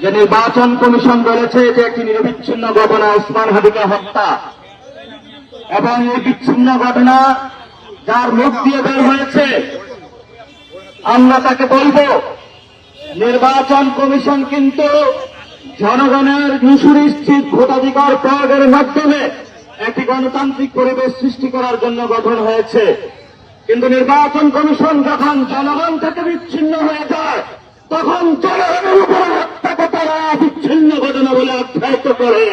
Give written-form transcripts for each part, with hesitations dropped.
যে নির্বাচন কমিশন বলেছে যে একটি নিরবিচ্ছিন্ন ঘটনা ওসমান হাদিকে হত্যা, এবং এই বিচ্ছিন্ন ঘটনা যার মুখ দিয়ে বের হয়েছে, আমরা তাকে বলব নির্বাচন কমিশন কিন্তু জনগণের সুনিশ্চিত ভোটাধিকার প্রয়োগের মাধ্যমে একটি গণতান্ত্রিক পরিবেশ সৃষ্টি করার জন্য গঠন হয়েছে। কিন্তু নির্বাচন কমিশন যখন জনগণ থেকে বিচ্ছিন্ন হয়ে যায়, তখন জনগণের উপর হত্যাকে তারা বিচ্ছিন্ন ঘটনা বলে আখ্যায়িত করে।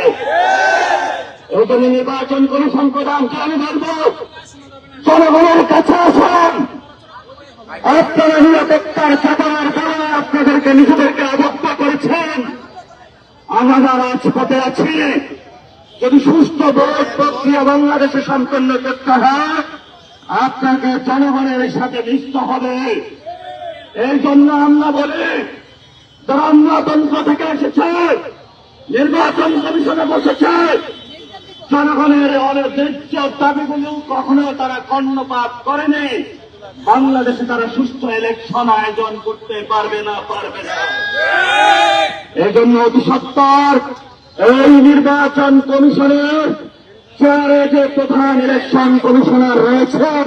এই জন্য নির্বাচন কমিশন প্রধানকে আমি বলব, জনগণের কাছে আসেন, আপনারা নিরাপত্তার চাপানোর কারণে আপনাদেরকে নিজেদেরকে অবজ্ঞা করেছেন। আমরা রাজপথে আছি, যদি সুষ্ঠু ভোট প্রক্রিয়া বাংলাদেশে সম্পন্ন করতে হয়, আপনাকে জনগণের সাথে মিশতে হবে। এই জন্য আমরা বলি, যারা আমলাতন্ত্র থেকে এসেছে, নির্বাচন কমিশনে বসেছে, জনগণের অনির্দিষ্ট দাবিগুলো কখনো তারা কর্ণপাত করেনি। বাংলাদেশে তারা সুষ্ঠু ইলেকশন আয়োজন করতে পারবে না। এই জন্য অতি সত্বর এই নির্বাচন কমিশনের চেয়ারে যে প্রধান ইলেকশন কমিশনার রয়েছেন,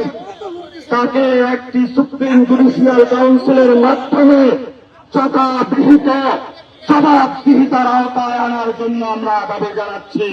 তাকে একটি সুপ্রিম জুডিশিয়াল কাউন্সিলের মাধ্যমে জবাবদিহিতার আওতায় আনার জন্য আমরা দাবি জানাচ্ছি।